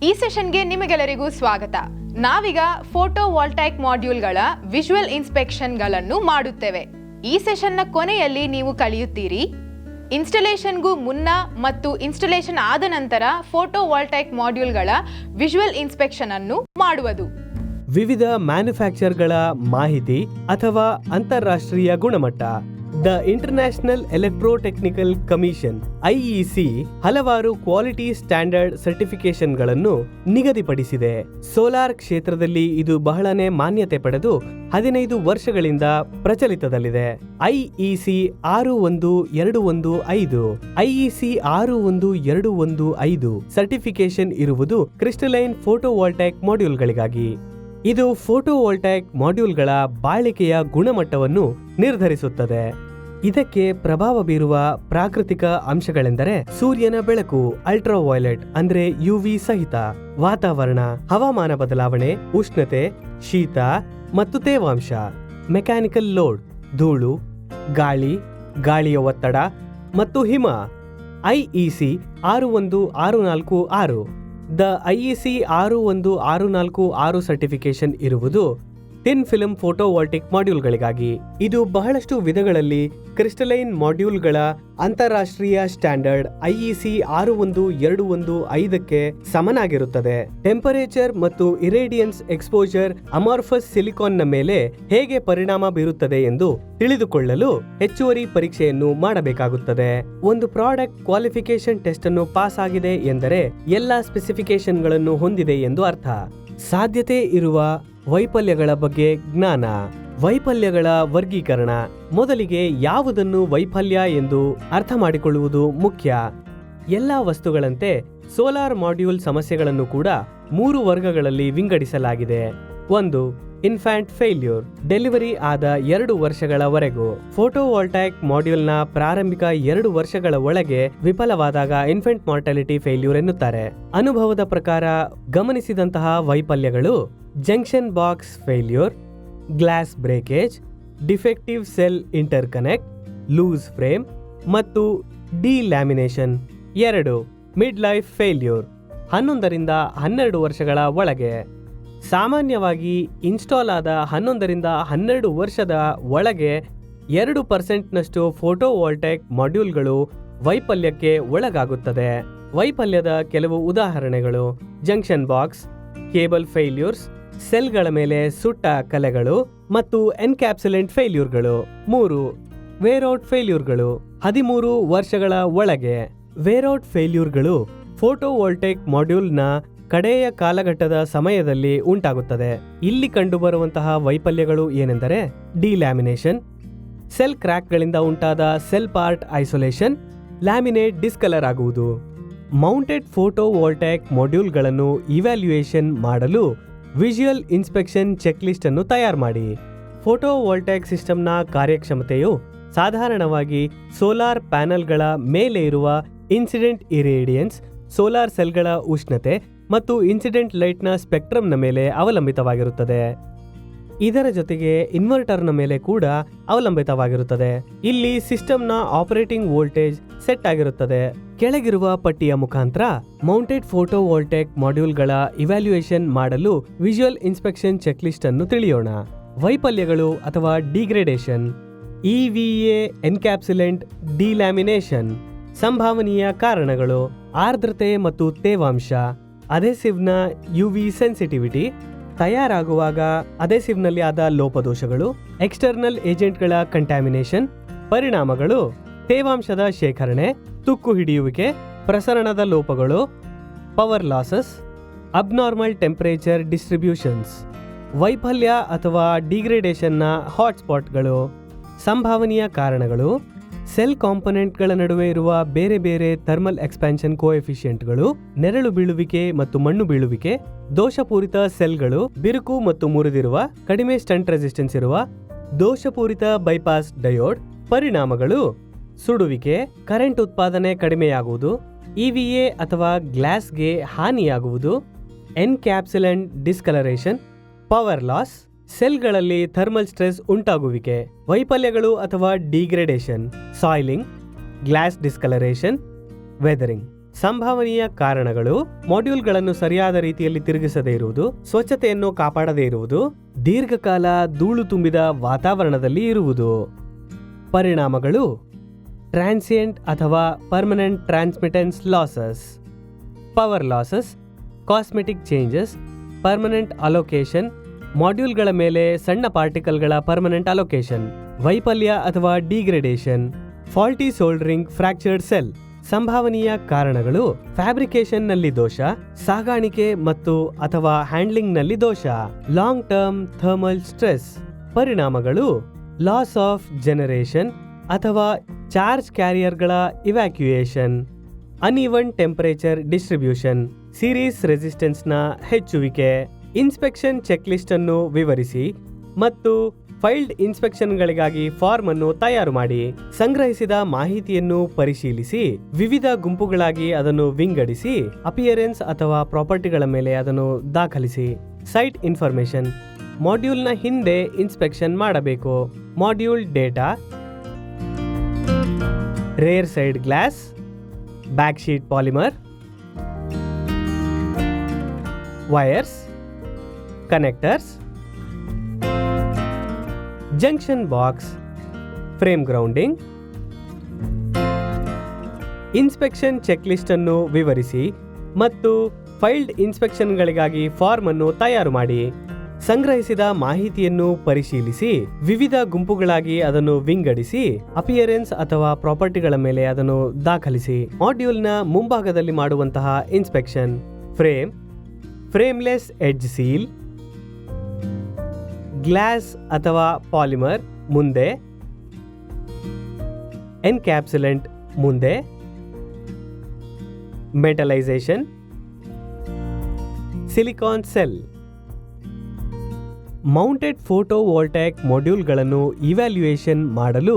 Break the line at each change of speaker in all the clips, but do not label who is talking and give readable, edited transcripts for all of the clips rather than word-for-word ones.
ಈ ಸೆಷನ್ಗೆ ನಿಮಗೆಲ್ಲರಿಗೂ ಸ್ವಾಗತ. ನಾವೀಗ ಫೋಟೋ ವಾಲ್ಟೈಕ್ ಮಾಡ್ಯೂಲ್ಗಳ ವಿಜುವಲ್ ಇನ್ಸ್ಪೆಕ್ಷನ್ಗಳನ್ನು ಮಾಡುತ್ತೇವೆ. ಈ ಸೆಷನ್ನ ಕೊನೆಯಲ್ಲಿ ನೀವು ಕಲಿಯುತ್ತೀರಿ ಇನ್ಸ್ಟಾಲೇಷನ್ಗೂ ಮುನ್ನ ಮತ್ತು ಇನ್ಸ್ಟಾಲೇಷನ್ ಆದ ನಂತರ ಫೋಟೋ ವಾಲ್ಟೈಕ್ ಮಾಡ್ಯೂಲ್ಗಳ ವಿಜುವಲ್ ಇನ್ಸ್ಪೆಕ್ಷನ್ ಅನ್ನು ಮಾಡುವುದು.
ವಿವಿಧ ಮ್ಯಾನುಫ್ಯಾಕ್ಚರ್ಗಳ ಮಾಹಿತಿ ಅಥವಾ ಅಂತಾರಾಷ್ಟ್ರೀಯ ಗುಣಮಟ್ಟ. ದ ಇಂಟರ್ನ್ಯಾಷನಲ್ ಎಲೆಕ್ಟ್ರೋಟೆಕ್ನಿಕಲ್ ಕಮಿಷನ್ IEC ಹಲವಾರು ಕ್ವಾಲಿಟಿ ಸ್ಟ್ಯಾಂಡರ್ಡ್ ಸರ್ಟಿಫಿಕೇಶನ್ಗಳನ್ನು ನಿಗದಿಪಡಿಸಿದೆ. ಸೋಲಾರ್ ಕ್ಷೇತ್ರದಲ್ಲಿ ಇದು ಬಹಳನೇ ಮಾನ್ಯತೆ ಪಡೆದು 15 ವರ್ಷಗಳಿಂದ ಪ್ರಚಲಿತದಲ್ಲಿದೆ. IEC 61215 IEC 61215 ಸರ್ಟಿಫಿಕೇಶನ್ ಇರುವುದು ಕ್ರಿಸ್ಟಲೈನ್ ಫೋಟೋವಾಲ್ಟೈಕ್ ಮಾಡ್ಯೂಲ್ಗಳಿಗಾಗಿ. ಇದು ಫೋಟೋವಾಲ್ಟೈಕ್ ಮಾಡ್ಯೂಲ್ಗಳ ಬಾಳಿಕೆಯ ಗುಣಮಟ್ಟವನ್ನು ನಿರ್ಧರಿಸುತ್ತದೆ. ಇದಕ್ಕೆ ಪ್ರಭಾವ ಬೀರುವ ಪ್ರಾಕೃತಿಕ ಅಂಶಗಳೆಂದರೆ ಸೂರ್ಯನ ಬೆಳಕು, ಅಲ್ಟ್ರಾವೈಲೆಟ್ ಅಂದ್ರೆ UV ಸಹಿತ, ವಾತಾವರಣ, ಹವಾಮಾನ ಬದಲಾವಣೆ, ಉಷ್ಣತೆ, ಶೀತ ಮತ್ತು ತೇವಾಂಶ, ಮೆಕ್ಯಾನಿಕಲ್ ಲೋಡ್, ಧೂಳು, ಗಾಳಿ, ಗಾಳಿಯ ಒತ್ತಡ ಮತ್ತು ಹಿಮ. IEC 61646 ದ IEC 61646 ಸರ್ಟಿಫಿಕೇಶನ್ ಇರುವುದು ಥಿನ್ ಫಿಲ್ಮ್ ಫೋಟೋವಾಲ್ಟಿಕ್ ಮಾಡ್ಯೂಲ್ಗಳಿಗಾಗಿ. ಇದು ಬಹಳಷ್ಟು ವಿಧಗಳಲ್ಲಿ ಕ್ರಿಸ್ಟಲೈನ್ ಮಾಡ್ಯೂಲ್ಗಳ ಅಂತಾರಾಷ್ಟ್ರೀಯ ಸ್ಟ್ಯಾಂಡರ್ಡ್ IEC 61215ಕ್ಕೆ ಸಮನಾಗಿರುತ್ತದೆ. ಟೆಂಪರೇಚರ್ ಮತ್ತು ಇರೇಡಿಯನ್ಸ್ ಎಕ್ಸ್ಪೋಜರ್ ಅಮಾರ್ಫಸ್ ಸಿಲಿಕಾನ್ನ ಮೇಲೆ ಹೇಗೆ ಪರಿಣಾಮ ಬೀರುತ್ತದೆ ಎಂದು ತಿಳಿದುಕೊಳ್ಳಲು ಹೆಚ್ಚುವರಿ ಪರೀಕ್ಷೆಯನ್ನು ಮಾಡಬೇಕಾಗುತ್ತದೆ. ಒಂದು ಪ್ರಾಡಕ್ಟ್ ಕ್ವಾಲಿಫಿಕೇಶನ್ ಟೆಸ್ಟ್ ಅನ್ನು ಪಾಸ್ ಆಗಿದೆ ಎಂದರೆ ಎಲ್ಲಾ ಸ್ಪೆಸಿಫಿಕೇಶನ್ಗಳನ್ನು ಹೊಂದಿದೆ ಎಂದು ಅರ್ಥ. ಸಾಧ್ಯತೆ ಇರುವ ವೈಫಲ್ಯಗಳ ಬಗ್ಗೆ ಜ್ಞಾನ. ವೈಫಲ್ಯಗಳ ವರ್ಗೀಕರಣ. ಮೊದಲಿಗೆ ಯಾವುದನ್ನು ವೈಫಲ್ಯ ಎಂದು ಅರ್ಥ ಮಾಡಿಕೊಳ್ಳುವುದು ಮುಖ್ಯ. ಎಲ್ಲಾ ವಸ್ತುಗಳಂತೆ ಸೋಲಾರ್ ಮಾಡ್ಯೂಲ್ ಸಮಸ್ಯೆಗಳನ್ನು ಕೂಡ 3 ವರ್ಗಗಳಲ್ಲಿ ವಿಂಗಡಿಸಲಾಗಿದೆ. 1. Infant failure. ಡೆಲಿವರಿ ಆದ 2 ವರ್ಷಗಳವರೆಗೂ. ಫೋಟೋವಾಲ್ಟೈಕ್ ಮಾಡ್ಯೂಲ್ನ ಪ್ರಾರಂಭಿಕ 2 ವರ್ಷಗಳ ಒಳಗೆ ವಿಫಲವಾದಾಗ ಇನ್ಫೆಂಟ್ ಮಾರ್ಟಾಲಿಟಿ ಫೇಲ್ಯೂರ್ ಎನ್ನುತ್ತಾರೆ. ಅನುಭವದ ಪ್ರಕಾರ ಗಮನಿಸಿದಂತಹ ವೈಫಲ್ಯಗಳು junction box failure, glass breakage, defective cell interconnect, loose frame ಮತ್ತು ಡಿಲ್ಯಾಮಿನೇಷನ್. 2. Mid life failure. 11 ರಿಂದ 12 ವರ್ಷಗಳ ಒಳಗೆ. ಸಾಮಾನ್ಯವಾಗಿ ಇನ್ಸ್ಟಾಲ್ ಆದ 11 ರಿಂದ 12 ವರ್ಷದ ಒಳಗೆ 2% ಫೋಟೋವಾಲ್ಟೈಕ್ ಮಾಡ್ಯೂಲ್ಗಳು ವೈಫಲ್ಯಕ್ಕೆ ಒಳಗಾಗುತ್ತದೆ. ವೈಫಲ್ಯದ ಕೆಲವು ಉದಾಹರಣೆಗಳು: ಜಂಕ್ಷನ್ ಬಾಕ್ಸ್, ಕೇಬಲ್ ಫೇಲ್ಯೂರ್ಸ್, ಸೆಲ್ಗಳ ಮೇಲೆ ಸುಟ್ಟ ಕಲೆಗಳು ಮತ್ತು ಎನ್ಕ್ಯಾಪ್ಸುಲೆಂಟ್ ಫೇಲ್ಯೂರ್ಗಳು. 3. ವೇರ್ಔಟ್ ಫೇಲ್ಯೂರ್ಗಳು. 13 ವರ್ಷಗಳ ಒಳಗೆ. ವೇರ್ಔಟ್ ಫೇಲ್ಯೂರ್ಗಳು ಫೋಟೋವಾಲ್ಟೈಕ್ ಮಾಡ್ಯೂಲ್ನ ಕಡೆಯ ಕಾಲಘಟ್ಟದ ಸಮಯದಲ್ಲಿ ಉಂಟಾಗುತ್ತದೆ. ಇಲ್ಲಿ ಕಂಡುಬರುವಂತಹ ವೈಫಲ್ಯಗಳು ಏನೆಂದರೆ ಡಿಲ್ಯಾಮಿನೇಷನ್, ಸೆಲ್ ಕ್ರ್ಯಾಕ್ಗಳಿಂದ ಉಂಟಾದ ಸೆಲ್ ಪಾರ್ಟ್ ಐಸೋಲೇಷನ್, ಲ್ಯಾಮಿನೇಟ್ ಡಿಸ್ಕಲರ್ ಆಗುವುದು. ಮೌಂಟೆಡ್ ಫೋಟೋವಾಲ್ಟೈಕ್ ಮಾಡ್ಯೂಲ್ಗಳನ್ನು ಇವ್ಯಾಲ್ಯೂಯೇಷನ್ ಮಾಡಲು ವಿಜುವಲ್ ಇನ್ಸ್ಪೆಕ್ಷನ್ ಚೆಕ್ ಲಿಸ್ಟ್ ಅನ್ನು ತಯಾರು ಮಾಡಿ. ಫೋಟೋವಾಲ್ಟೈಕ್ ಸಿಸ್ಟಮ್ನ ಕಾರ್ಯಕ್ಷಮತೆಯು ಸಾಧಾರಣವಾಗಿ ಸೋಲಾರ್ ಪ್ಯಾನೆಲ್ಗಳ ಮೇಲೆ ಇರುವ ಇನ್ಸಿಡೆಂಟ್ ಇರೇಡಿಯನ್ಸ್, ಸೋಲಾರ್ ಸೆಲ್ಗಳ ಉಷ್ಣತೆ ಮತ್ತು ಇನ್ಸಿಡೆಂಟ್ ಲೈಟ್ನ ಸ್ಪೆಕ್ಟ್ರಮ್ನ ಮೇಲೆ ಅವಲಂಬಿತವಾಗಿರುತ್ತದೆ. ಇದರ ಜೊತೆಗೆ ಇನ್ವರ್ಟರ್ನ ಮೇಲೆ ಕೂಡ ಅವಲಂಬಿತವಾಗಿರುತ್ತದೆ. ಇಲ್ಲಿ ಸಿಸ್ಟಮ್ನ ಆಪರೇಟಿಂಗ್ ವೋಲ್ಟೇಜ್ ಸೆಟ್ ಆಗಿರುತ್ತದೆ. ಕೆಳಗಿರುವ ಪಟ್ಟಿಯ ಮುಖಾಂತರ ಮೌಂಟೆಡ್ ಫೋಟೋವಾಲ್ಟೈಕ್ ಮಾಡ್ಯೂಲ್ಗಳ ಇವ್ಯಾಲ್ಯೂಯೇಷನ್ ಮಾಡಲು ವಿಜುವಲ್ ಇನ್ಸ್ಪೆಕ್ಷನ್ ಚೆಕ್ ಲಿಸ್ಟ್ ಅನ್ನು ತಿಳಿಯೋಣ. ವೈಫಲ್ಯಗಳು ಅಥವಾ ಡಿಗ್ರೇಡೇಷನ್. EVA ಎನ್ಕ್ಯಾಪ್ಸುಲೆಂಟ್ ಡಿಲ್ಯಾಮಿನೇಷನ್. ಸಂಭಾವನೀಯ ಕಾರಣಗಳು: ಆರ್ದ್ರತೆ ಮತ್ತು ತೇವಾಂಶ, ಅಧೆಸಿವ್ನ UV ಸೆನ್ಸಿಟಿವಿಟಿ, ತಯಾರಾಗುವಾಗ ಅಧೆಸಿವ್ನಲ್ಲಿ ಆದ ಲೋಪದೋಷಗಳು, ಎಕ್ಸ್ಟರ್ನಲ್ ಏಜೆಂಟ್ಗಳ ಕಂಟ್ಯಾಮಿನೇಷನ್. ಪರಿಣಾಮಗಳು: ತೇವಾಂಶದ ಶೇಖರಣೆ, ತುಕ್ಕು ಹಿಡಿಯುವಿಕೆ, ಪ್ರಸರಣದ ಲೋಪಗಳು, power losses, abnormal temperature distributions. ವೈಫಲ್ಯ ಅಥವಾ ಡಿಗ್ರೇಡೇಷನ್ನ ಹಾಟ್ಸ್ಪಾಟ್ಗಳು. ಸಂಭಾವನೀಯ ಕಾರಣಗಳು: ಸೆಲ್ ಕಾಂಪೊನೆಂಟ್ಗಳ ನಡುವೆ ಇರುವ ಬೇರೆ ಬೇರೆ ಥರ್ಮಲ್ ಎಕ್ಸ್ಪ್ಯಾನ್ಷನ್ ಕೋಎಫಿಷಿಯೆಂಟ್ಗಳು, ನೆರಳು ಬೀಳುವಿಕೆ ಮತ್ತು ಮಣ್ಣು ಬೀಳುವಿಕೆ, ದೋಷಪೂರಿತ ಸೆಲ್ಗಳು, ಬಿರುಕು ಮತ್ತು ಮುರಿದಿರುವ, ಕಡಿಮೆ ಸ್ಟಂಟ್ ರೆಸಿಸ್ಟೆನ್ಸ್ ಇರುವ, ದೋಷಪೂರಿತ ಬೈಪಾಸ್ ಡಯೋಡ್. ಪರಿಣಾಮಗಳು: ಸುಡುವಿಕೆ, ಕರೆಂಟ್ ಉತ್ಪಾದನೆ ಕಡಿಮೆಯಾಗುವುದು, EVA ಅಥವಾ ಗ್ಲಾಸ್ಗೆ ಹಾನಿಯಾಗುವುದು, ಎನ್ಕ್ಯಾಪ್ಸುಲೆಂಟ್ ಡಿಸ್ಕಲರೇಷನ್, ಪವರ್ ಲಾಸ್, ಸೆಲ್ಗಳಲ್ಲಿ ಥರ್ಮಲ್ ಸ್ಟ್ರೆಸ್ ಉಂಟಾಗುವಿಕೆ. ವೈಫಲ್ಯಗಳು ಅಥವಾ degradation: soiling, glass discoloration, weathering. ಸಂಭಾವನೀಯ ಕಾರಣಗಳು ಮಾಡ್ಯೂಲ್ಗಳನ್ನು ಸರಿಯಾದ ರೀತಿಯಲ್ಲಿ ತಿರುಗಿಸದೇ ಇರುವುದು, ಸ್ವಚ್ಛತೆಯನ್ನು ಕಾಪಾಡದೇ ಇರುವುದು, ದೀರ್ಘಕಾಲ ಧೂಳು ತುಂಬಿದ ವಾತಾವರಣದಲ್ಲಿ ಇರುವುದು. ಪರಿಣಾಮಗಳು ಟ್ರಾನ್ಸಿಯೆಂಟ್ ಅಥವಾ permanent transmittance losses, power losses, cosmetic changes, permanent allocation, ಮಾಡ್ಯೂಲ್ಗಳ ಮೇಲೆ ಸಣ್ಣ ಪಾರ್ಟಿಕಲ್ಗಳ ಪರ್ಮನೆಂಟ್ ಅಲೋಕೇಶನ್, ವೈಫಲ್ಯ ಅಥವಾ degradation, faulty soldering, fractured cell. ಸಂಭಾವನೀಯ ಕಾರಣಗಳು ಫ್ಯಾಬ್ರಿಕೇಶನ್ನಲ್ಲಿ ದೋಷ, ಸಾಗಾಣಿಕೆ ಮತ್ತು ಅಥವಾ ಹ್ಯಾಂಡ್ಲಿಂಗ್ನಲ್ಲಿ ದೋಷ, ಲಾಂಗ್ ಟರ್ಮ್ ಥರ್ಮಲ್ ಸ್ಟ್ರೆಸ್. ಪರಿಣಾಮಗಳು ಲಾಸ್ ಆಫ್ ಜನರೇಷನ್ ಅಥವಾ ಚಾರ್ಜ್ ಕ್ಯಾರಿಯರ್ಗಳ evacuation, uneven temperature distribution, series ರೆಸಿಸ್ಟೆನ್ಸ್ನ ಹೆಚ್ಚುವಿಕೆ. ಇನ್ಸ್ಪೆಕ್ಷನ್ ಚೆಕ್ಲಿಸ್ಟ್ ಅನ್ನು ವಿವರಿಸಿ ಮತ್ತು ಫೈಲ್ಡ್ ಇನ್ಸ್ಪೆಕ್ಷನ್ಗಳಿಗಾಗಿ ಫಾರ್ಮ್ ಅನ್ನು ತಯಾರು ಮಾಡಿ. ಸಂಗ್ರಹಿಸಿದ ಮಾಹಿತಿಯನ್ನು ಪರಿಶೀಲಿಸಿ, ವಿವಿಧ ಗುಂಪುಗಳಾಗಿ ಅದನ್ನು ವಿಂಗಡಿಸಿ, ಅಪಿಯರೆನ್ಸ್ ಅಥವಾ ಪ್ರಾಪರ್ಟಿಗಳ ಮೇಲೆ ಅದನ್ನು ದಾಖಲಿಸಿ. ಸೈಟ್ ಇನ್ಫಾರ್ಮೇಶನ್, ಮಾಡ್ಯೂಲ್ನ ಹಿಂದೆ ಇನ್ಸ್ಪೆಕ್ಷನ್ ಮಾಡಬೇಕು. Module data, rear side glass, back sheet polymer, wires, connectors, junction box, frame grounding. Inspection checklist ಅನ್ನು ವಿವರಿಸಿ ಮತ್ತು ಫೈಲ್ಡ್ ಇನ್ಸ್ಪೆಕ್ಷನ್ಗಳಿಗಾಗಿ ಫಾರ್ಮ್ ಅನ್ನು ತಯಾರು ಮಾಡಿ. ಸಂಗ್ರಹಿಸಿದ ಮಾಹಿತಿಯನ್ನು ಪರಿಶೀಲಿಸಿ, ವಿವಿಧ ಗುಂಪುಗಳಾಗಿ ಅದನ್ನು ವಿಂಗಡಿಸಿ, ಅಪಿಯರೆನ್ಸ್ ಅಥವಾ ಪ್ರಾಪರ್ಟಿಗಳ ಮೇಲೆ ಅದನ್ನು ದಾಖಲಿಸಿ. ಮಾಡ್ಯೂಲ್ನ ಮುಂಭಾಗದಲ್ಲಿ ಮಾಡುವಂತಹ inspection: frame, frameless edge seal, glass ಅಥವಾ ಪಾಲಿಮರ್ ಮುಂದೆ, ಎನ್ಕ್ಯಾಪ್ಸುಲೆಂಟ್ ಮುಂದೆ, metallization, silicon cell. Mounted photovoltaic ಮಾಡ್ಯೂಲ್ಗಳನ್ನು ಇವ್ಯಾಲ್ಯೂಯೇಷನ್ ಮಾಡಲು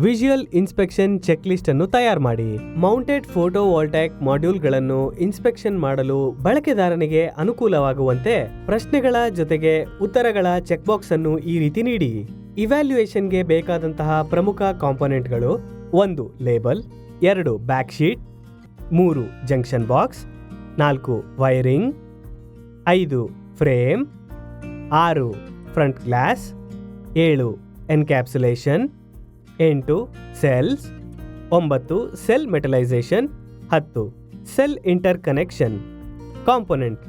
ವಿಜುವಲ್ ಇನ್ಸ್ಪೆಕ್ಷನ್ ಚೆಕ್ಲಿಸ್ಟ್ ಅನ್ನು ತಯಾರು ಮಾಡಿ. ಮೌಂಟೆಡ್ ಫೋಟೋ ವೋಲ್ಟಾಯಿಕ್ ಮಾಡ್ಯೂಲ್ಗಳನ್ನು ಇನ್ಸ್ಪೆಕ್ಷನ್ ಮಾಡಲು ಬಳಕೆದಾರನಿಗೆ ಅನುಕೂಲವಾಗುವಂತೆ ಪ್ರಶ್ನೆಗಳ ಜೊತೆಗೆ ಉತ್ತರಗಳ ಚೆಕ್ ಬಾಕ್ಸ್ ಅನ್ನು ಈ ರೀತಿ ನೀಡಿ. ಇವ್ಯಾಲ್ಯೂಯೇಷನ್ಗೆ ಬೇಕಾದಂತಹ ಪ್ರಮುಖ ಕಾಂಪೊನೆಂಟ್ಗಳು: 1 label, 2 back sheet, 3 junction box, 4 wiring, 5 frame, 6 front glass, 7 encapsulation, 8 cells, 9 cell metallization, 10 cell interconnection. Component: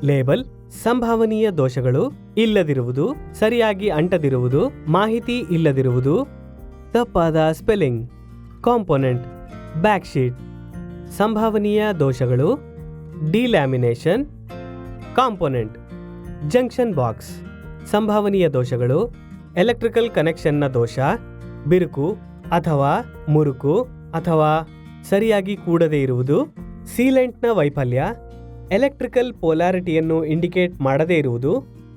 label, ಸಂಭಾವನೀಯ ದೋಷಗಳು, ಇಲ್ಲದಿರುವುದು, ಸರಿಯಾಗಿ ಅಂಟದಿರುವುದು, ಮಾಹಿತಿ ಇಲ್ಲದಿರುವುದು, ತಪ್ಪಾದ ಸ್ಪೆಲ್ಲಿಂಗ್. ಕಾಂಪೊನೆಂಟ್: ಬ್ಯಾಕ್ ಶೀಟ್, ಸಂಭಾವನೀಯ ದೋಷಗಳು, ಡಿಲ್ಯಾಮಿನೇಷನ್. ಕಾಂಪೊನೆಂಟ್: ಜಂಕ್ಷನ್ ಬಾಕ್ಸ್, ಸಂಭಾವನೀಯ ದೋಷಗಳು, ಎಲೆಕ್ಟ್ರಿಕಲ್ ಕನೆಕ್ಷನ್ನ ದೋಷ, ಬಿರುಕು ಅಥವಾ ಮುರುಕು ಅಥವಾ ಸರಿಯಾಗಿ ಕೂಡದೇ ಇರುವುದು, ಸೀಲೆಂಟ್ನ ವೈಫಲ್ಯ, ಎಲೆಕ್ಟ್ರಿಕಲ್ ಪೊಲಾರಿಟಿಯನ್ನು ಇಂಡಿಕೇಟ್ ಮಾಡದೇ ಇರುವುದು.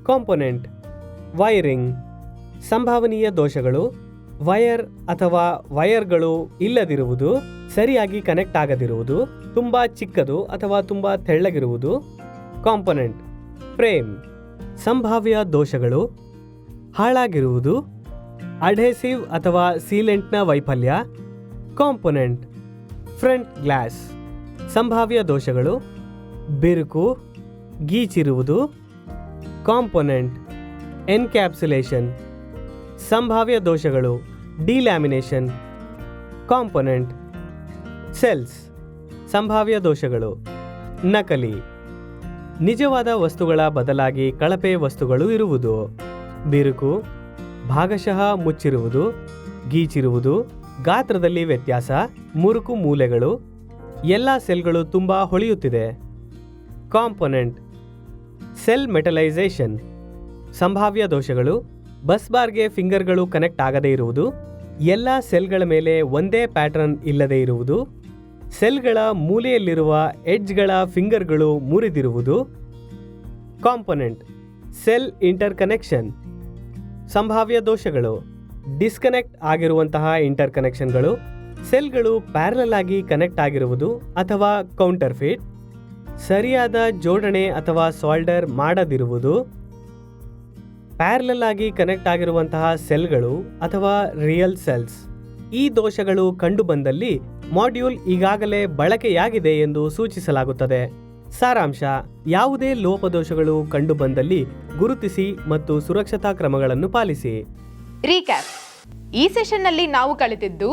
ಕಾಂಪೊನೆಂಟ್: ವೈರಿಂಗ್, ಸಂಭಾವನೀಯ ದೋಷಗಳು, ವೈರ್ ಅಥವಾ ವೈರ್ಗಳು ಇಲ್ಲದಿರುವುದು, ಸರಿಯಾಗಿ ಕನೆಕ್ಟ್ ಆಗದಿರುವುದು, ತುಂಬಾ ಚಿಕ್ಕದು ಅಥವಾ ತುಂಬಾ ತೆಳ್ಳಗಿರುವುದು. ಕಾಂಪೊನೆಂಟ್: ಫ್ರೇಮ್, ಸಂಭಾವ್ಯ ದೋಷಗಳು, ಹಾಳಾಗಿರುವುದು, ಅಡ್ಹೆಸಿವ್ ಅಥವಾ ಸೀಲೆಂಟ್ನ ವೈಫಲ್ಯ. ಕಾಂಪೊನೆಂಟ್: ಫ್ರಂಟ್ ಗ್ಲಾಸ್, ಸಂಭಾವ್ಯ ದೋಷಗಳು, ಬಿರುಕು, ಗೀಚಿರುವುದು. ಕಾಂಪೊನೆಂಟ್: ಎನ್ಕ್ಯಾಪ್ಸುಲೇಷನ್, ಸಂಭಾವ್ಯ ದೋಷಗಳು, ಡಿಲ್ಯಾಮಿನೇಷನ್. ಕಾಂಪೊನೆಂಟ್: ಸೆಲ್ಸ್, ಸಂಭಾವ್ಯ ದೋಷಗಳು, ನಕಲಿ, ನಿಜವಾದ ವಸ್ತುಗಳ ಬದಲಾಗಿ ಕಳಪೆ ವಸ್ತುಗಳು ಇರುವುದು. ಬಿರುಕು, ಭಾಗಶಃ ಮುಚ್ಚಿರುವುದು, ಗೀಚಿರುವುದು, ಗಾತ್ರದಲ್ಲಿ ವ್ಯತ್ಯಾಸ, ಮುರುಕು ಮೂಲೆಗಳು, ಎಲ್ಲ ಸೆಲ್ಗಳು ತುಂಬಾ ಹೊಳೆಯುತ್ತಿದೆ. ಕಾಂಪೊನೆಂಟ್: ಸೆಲ್ ಮೆಟಲೈಸೇಷನ್, ಸಂಭಾವ್ಯ ದೋಷಗಳು, ಬಸ್ ಬಾರ್ಗೆ ಫಿಂಗರ್ಗಳು ಕನೆಕ್ಟ್ ಆಗದೇ ಇರುವುದು, ಎಲ್ಲ ಸೆಲ್ಗಳ ಮೇಲೆ ಒಂದೇ ಪ್ಯಾಟರ್ನ್ ಇಲ್ಲದೇ ಇರುವುದು, ಸೆಲ್ಗಳ ಮೂಲೆಯಲ್ಲಿರುವ ಎಡ್ಜ್ಗಳ ಫಿಂಗರ್ಗಳು ಮುರಿದಿರುವುದು. ಕಾಂಪೊನೆಂಟ್: ಸೆಲ್ ಇಂಟರ್ ಕನೆಕ್ಷನ್, ಸಂಭಾವ್ಯ ದೋಷಗಳು, ಡಿಸ್ಕನೆಕ್ಟ್ ಆಗಿರುವಂತಹ ಇಂಟರ್ ಕನೆಕ್ಷನ್ಗಳು, ಸೆಲ್ಗಳು ಪ್ಯಾರಲಲ್ ಆಗಿ ಕನೆಕ್ಟ್ ಆಗಿರುವುದು ಅಥವಾ ಕೌಂಟರ್ಫಿಟ್, ಸರಿಯಾದ ಜೋಡಣೆ ಅಥವಾ ಸಾಲ್ಡರ್ ಮಾಡದಿರುವುದು, ಪ್ಯಾರಲಲ್ ಆಗಿ ಕನೆಕ್ಟ್ ಆಗಿರುವಂತಹ ಸೆಲ್ಗಳು ಅಥವಾ ರಿಯಲ್ ಸೆಲ್ಸ್. ಈ ದೋಷಗಳು ಕಂಡುಬಂದಲ್ಲಿ ಮಾಡ್ಯೂಲ್ ಈಗಾಗಲೇ ಬಳಕೆಯಾಗಿದೆ ಎಂದು ಸೂಚಿಸಲಾಗುತ್ತದೆ. ಸಾರಾಂಶ: ಯಾವುದೇ ಲೋಪದೋಷಗಳು ಕಂಡುಬಂದಲ್ಲಿ ಗುರುತಿಸಿ ಮತ್ತು ಸುರಕ್ಷತಾ ಕ್ರಮಗಳನ್ನು ಪಾಲಿಸಿ.
ರೀಕ್ಯಾಪ್: ಈ ಸೆಷನ್ನಲ್ಲಿ ನಾವು ಕಲಿತಿದ್ದು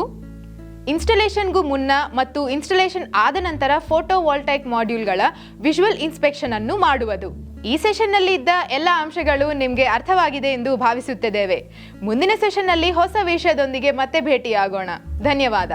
ಇನ್ಸ್ಟಾಲೇಷನ್ಗೂ ಮುನ್ನ ಮತ್ತು ಇನ್ಸ್ಟಾಲೇಷನ್ ಆದ ನಂತರ ಫೋಟೋ ವಾಲ್ಟೈಕ್ ಮಾಡ್ಯೂಲ್ಗಳ ವಿಜುವಲ್ ಇನ್ಸ್ಪೆಕ್ಷನ್ ಅನ್ನು ಮಾಡುವುದು. ಈ ಸೆಷನ್ನಲ್ಲಿ ಇದ್ದ ಎಲ್ಲ ಅಂಶಗಳು ನಿಮಗೆ ಅರ್ಥವಾಗಿದೆ ಎಂದು ಭಾವಿಸುತ್ತಿದ್ದೇವೆ. ಮುಂದಿನ ಸೆಷನ್ನಲ್ಲಿ ಹೊಸ ವಿಷಯದೊಂದಿಗೆ ಮತ್ತೆ ಭೇಟಿಯಾಗೋಣ. ಧನ್ಯವಾದ.